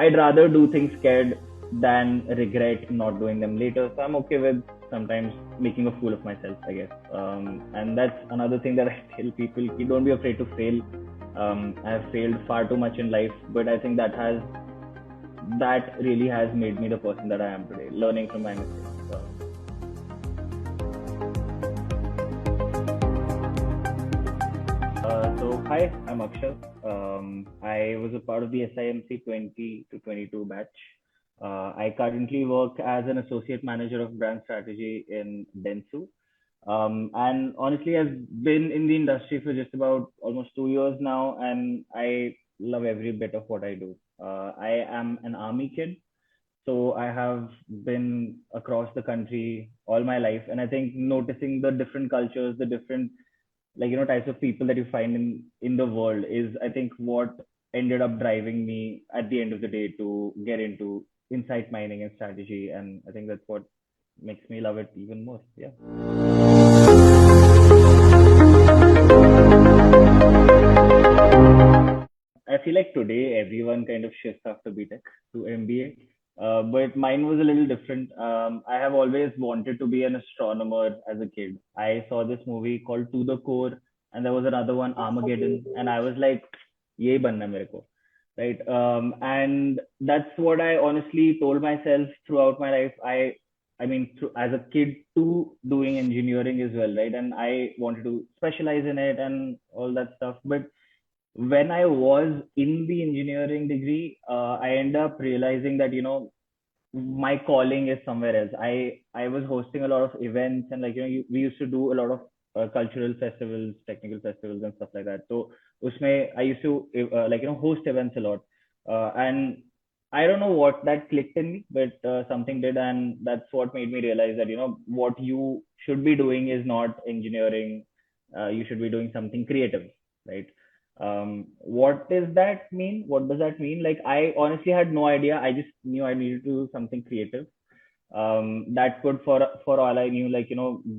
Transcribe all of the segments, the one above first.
I'd rather do things scared than regret not doing them later. So I'm okay with sometimes making a fool of myself, I guess. And that's another thing that I tell people: don't be afraid to fail. I have failed far too much in life, but I think that really has made me the person that I am today, learning from my mistakes. So hi, I'm Akshat. I was a part of the SIMC 20 to 22 batch. I currently work as an associate manager of brand strategy in Denstu. And honestly, I've been in the industry for just about almost 2 years now, and I love every bit of what I do. I am an army kid, so I have been across the country all my life, and I think noticing the different cultures, the different types of people that you find in the world is, I think, what ended up driving me at the end of the day to get into insight mining and strategy, and I think that's what makes me love it even more. Yeah. I feel like today everyone kind of shifts after BTech to MBA, but mine was a little different. I have always wanted to be an astronomer as a kid. I saw this movie called To the Core, and there was another one, Armageddon, and I was like, "Ye banna mere ko," right? And that's what I honestly told myself throughout my life. I mean, as a kid too, doing engineering as well, right? And I wanted to specialize in it and all that stuff, but when I was in the engineering degree, I ended up realizing that my calling is somewhere else. I was hosting a lot of events, and we used to do a lot of cultural festivals, technical festivals, and stuff like that. So usme I used to host events a lot, and I don't know what that clicked in me, but something did, and that's what made me realize that what you should be doing is not engineering. You should be doing something creative, right? What does that mean? What does that mean? Like, I honestly had no idea. I just knew I needed to do something creative. That could, for all I knew,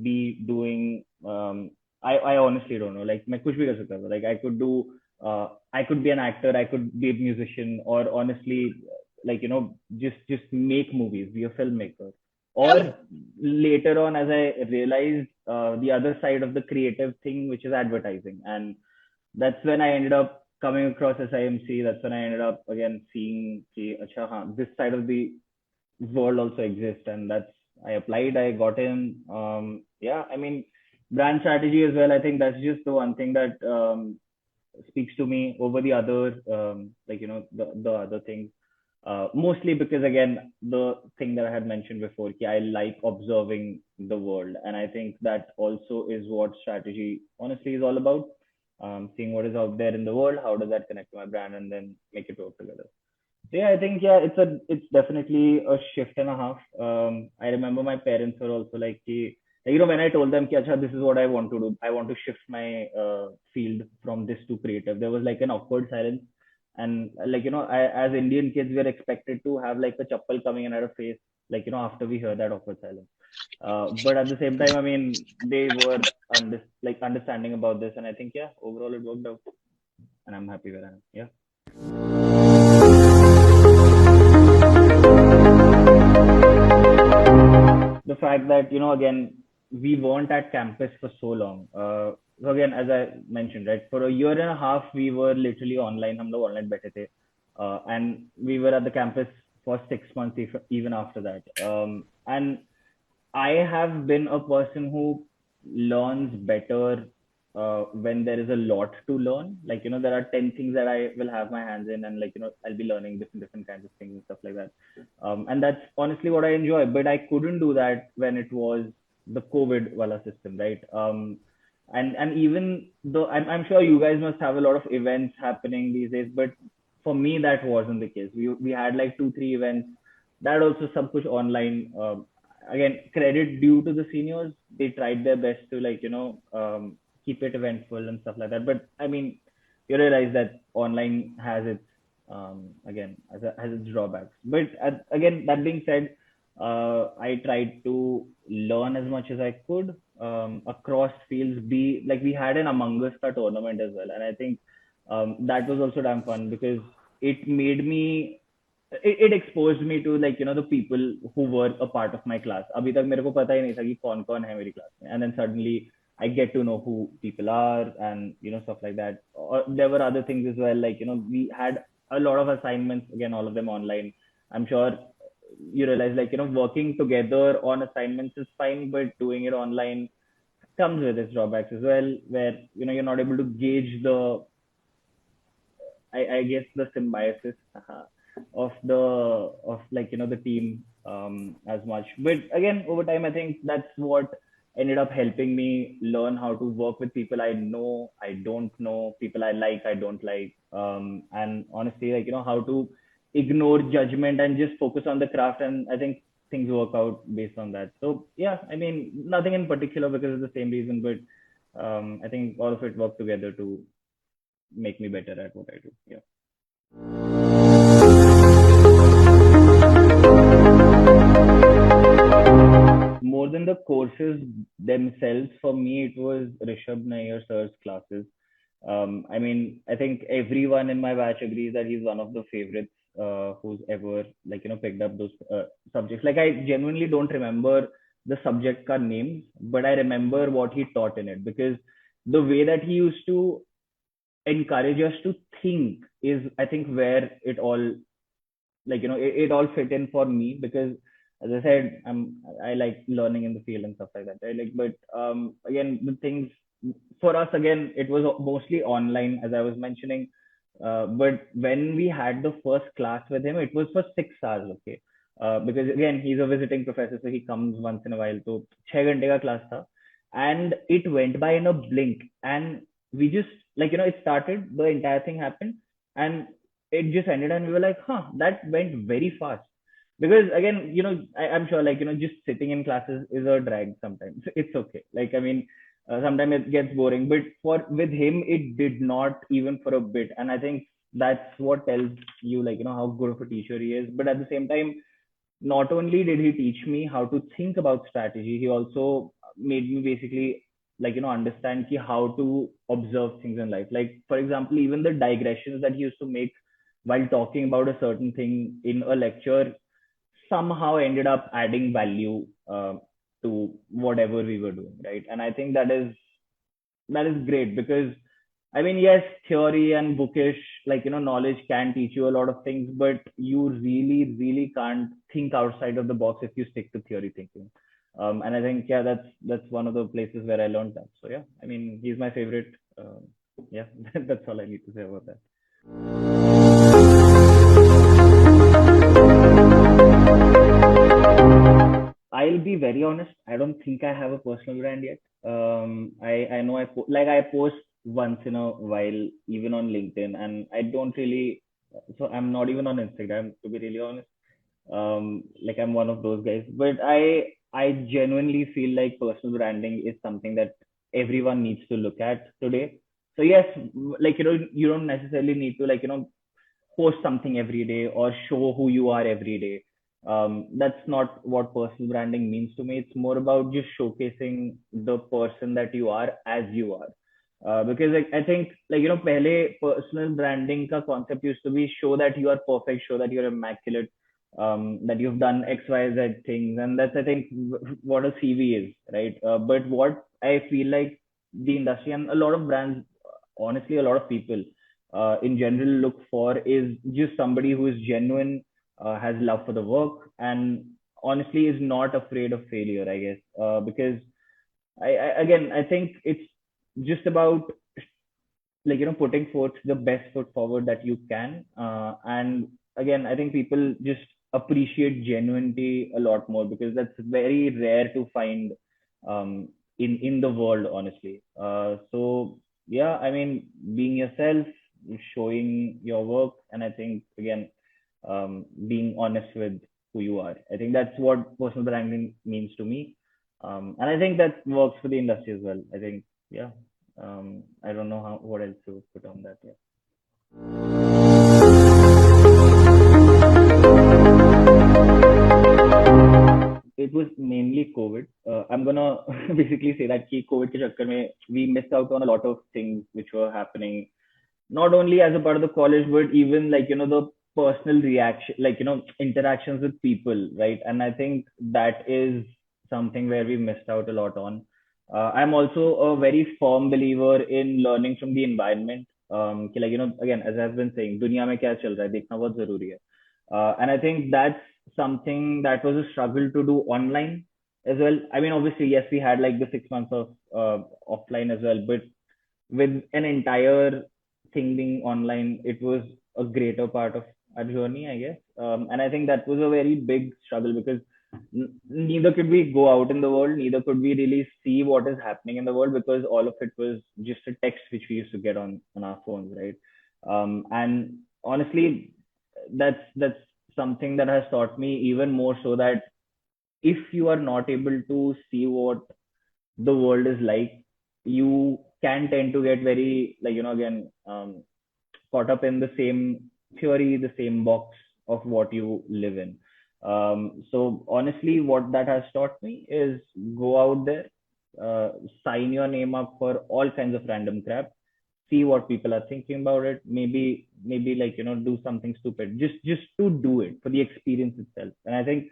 be doing. I honestly don't know. Like, मैं कुछ भी कर सकता था. Like, I could do. I could be an actor. I could be a musician, or honestly, just make movies, be a filmmaker. Or later on, as I realized, the other side of the creative thing, which is advertising, and that's when I ended up coming across SIMC. That's when I ended up again seeing acha, this side of the world also exists, and that's I applied. I got in. Yeah, I mean, brand strategy as well. I think that's just the one thing that speaks to me over the other, the other things. Mostly because again, the thing that I had mentioned before, I like observing the world, and I think that also is what strategy honestly is all about. Seeing what is out there in the world, how does that connect to my brand, and then make it work together. So yeah, I think it's definitely a shift and a half. I remember my parents were also like, when I told them, Acha, this is what I want to do. I want to shift my field from this to creative. There was like an awkward silence, and as Indian kids, we're expected to have like a chappal coming in at our face, after we hear that awkward silence. But at the same time, I mean, they were understanding about this, and I think overall it worked out, and I'm happy where I am. Yeah. The fact that again, we weren't at campus for so long. So again, as I mentioned, right, for a year and a half we were literally online. हम लोग online बैठे थे, and we were at the campus for 6 months, even after that. And I have been a person who learns better when there is a lot to learn. There are 10 things that I will have my hands in, and I'll be learning different kinds of things and stuff like that. And that's honestly what I enjoy. But I couldn't do that when it was the COVID wala system, right? And even though I'm sure you guys must have a lot of events happening these days, but for me that wasn't the case. We had like 2 3 events, that also sub kuch online. Again, credit due to the seniors. They tried their best to keep it eventful and stuff like that. But I mean, you realize that online has its again has its drawbacks. But again, that being said, I tried to learn as much as I could across fields. Be like, we had an Among Us tournament as well, and I think that was also damn fun because it made me it exposed me to like the people who were a part of my class. अभी तक मेरे को पता ही नहीं था कि कौन कौन है मेरी class में. And then suddenly I get to know who people are and stuff like that. Or there were other things as well, like we had a lot of assignments, again all of them online. I'm sure you realize, like working together on assignments is fine, but doing it online comes with its drawbacks as well, where you're not able to gauge the, I guess, the symbiosis of the team as much. But again, over time, I think that's what ended up helping me learn how to work with people I know, I don't know, people I like, I don't like, and honestly, like how to ignore judgment and just focus on the craft. And I think things work out based on that. So yeah, I mean, nothing in particular because of the same reason, but I think all of it worked together to make me better at what I do. Yeah. More than the courses themselves, for me, it was Rishabh Nair sir's classes. I mean, I think everyone in my batch agrees that he's one of the favorites who's ever picked up those subjects. Like I genuinely don't remember the subject ka names, but I remember what he taught in it, because the way that he used to encourage us to think is, I think, where it all, it all fit in for me, because as I said, I like learning in the field and stuff like that, right? Like, but again, the things for us, again, it was mostly online, as I was mentioning. But when we had the first class with him, it was for 6 hours, okay? Because again, he's a visiting professor, so he comes once in a while. So 6 घंटे का class था, and it went by in a blink. And we just, it started, the entire thing happened, and it just ended, and we were like, huh, that went very fast. Because again, I'm sure, like just sitting in classes is a drag sometimes. It's okay, like I mean, sometimes it gets boring, but for with him it did not, even for a bit. And I think that's what tells you, like how good of a teacher he is. But at the same time, not only did he teach me how to think about strategy, he also made me basically, understand how to observe things in life. Like for example, even the digressions that he used to make while talking about a certain thing in a lecture somehow ended up adding value to whatever we were doing, right? And I think that is great, because I mean, yes, theory and bookish, knowledge can teach you a lot of things, but you really, really can't think outside of the box if you stick to theory thinking. And I think, yeah, that's one of the places where I learned that. So yeah, I mean, he's my favorite. Yeah, that's all I need to say about that. I'll be very honest. I don't think I have a personal brand yet. I know I post once in a while, even on LinkedIn, and I don't really. So I'm not even on Instagram, to be really honest. Like I'm one of those guys, but I genuinely feel like personal branding is something that everyone needs to look at today. So yes, like you don't necessarily need to, post something every day or show who you are every day. That's not what personal branding means to me. It's more about just showcasing the person that you are as you are. Because like, I think, pehle personal branding ka concept used to be show that you are perfect, show that you're immaculate, that you've done X, Y, Z things, and that's, I think, what a CV is, right? But what I feel like the industry and a lot of brands, honestly, a lot of people in general look for is just somebody who is genuine, has love for the work, and honestly is not afraid of failure, I guess. Because again, I think it's just about, putting forth the best foot forward that you can. And again, I think people just appreciate genuinity a lot more, because that's very rare to find in the world, honestly. So yeah, I mean, being yourself, showing your work, and I think, again, being honest with who you are. I think that's what personal branding means to me. And I think that works for the industry as well. I think, yeah. I don't know what else to put on that. Yeah. It was mainly COVID. I'm gonna basically say that कि COVID के चक्कर में we missed out on a lot of things which were happening, not only as a part of the college, but even, the personal reaction, like, interactions with people, right? And I think that is something where we missed out a lot on. I'm also a very firm believer in learning from the environment. कि like, again, as I've been saying, दुनिया में क्या चल रहा है देखना बहुत जरूरी है. And I think that's something that was a struggle to do online as well. I mean, obviously, yes, we had like the 6 months of offline as well, but with an entire thing being online, it was a greater part of our journey, I guess. And I think that was a very big struggle because neither could we go out in the world, neither could we really see what is happening in the world because all of it was just a text which we used to get on our phones, right? And honestly, that's something that has taught me even more so that if you are not able to see what the world is like, you can tend to get very, like, again, caught up in the same theory, the same box of what you live in. So honestly, what that has taught me is go out there, uh, sign your name up for all kinds of random crap, see what people are thinking about it. Maybe like, do something stupid just to do it for the experience itself. And I think,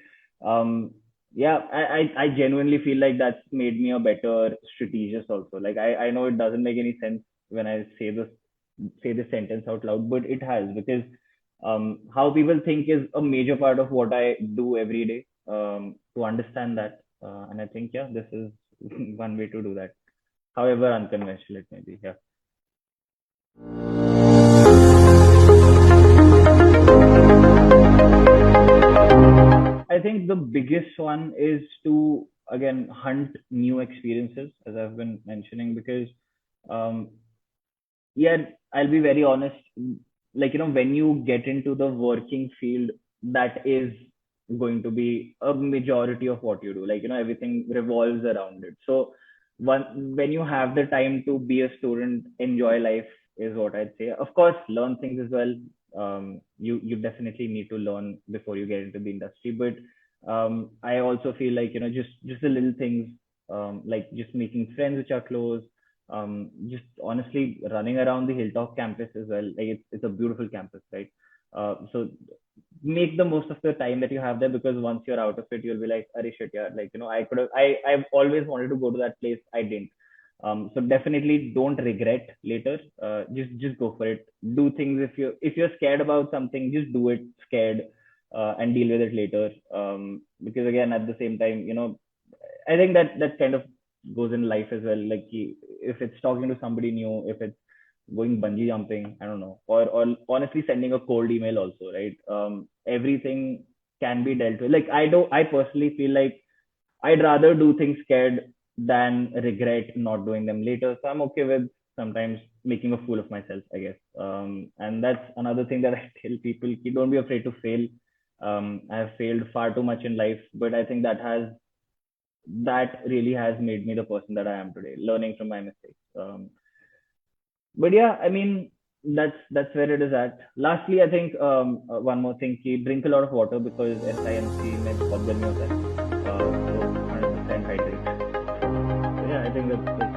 yeah, I genuinely feel like that's made me a better strategist also. Like I know it doesn't make any sense when I say this sentence out loud, but it has because how people think is a major part of what I do every day, to understand that. And I think, yeah, this is one way to do that, however unconventional it may be. Yeah. I think the biggest one is to again hunt new experiences, as I've been mentioning, because um, yeah, I'll be very honest. Like, when you get into the working field, that is going to be a majority of what you do. Like, everything revolves around it. So when you have the time to be a student, enjoy life is what I'd say. Of course, learn things as well. You definitely need to learn before you get into the industry. But I also feel like, just the little things, like just making friends which are close, just honestly running around the Hilltop campus as well. Like it's a beautiful campus, right? So make the most of the time that you have there because once you're out of it, you'll be like, "Arey shit, yeah." Like, I could have. I've always wanted to go to that place. I didn't. So definitely don't regret later. Just go for it. Do things if you're scared about something, just do it scared, and deal with it later. Because again, at the same time, I think that kind of goes in life as well. Like if it's talking to somebody new, if it's going bungee jumping, I don't know, or honestly sending a cold email also, right? Everything can be dealt with. Like I personally feel like I'd rather do things scared than regret not doing them later. So I'm okay with sometimes making a fool of myself, I guess. And that's another thing that I tell people: don't be afraid to fail. I have failed far too much in life, but I think that really has made me the person that I am today, learning from my mistakes. But yeah, I mean, that's where it is at. Lastly, I think one more thing: कि drink a lot of water because SIMC में बहुत गर्मी होता है. So 100% hydrate. So yeah, I think that's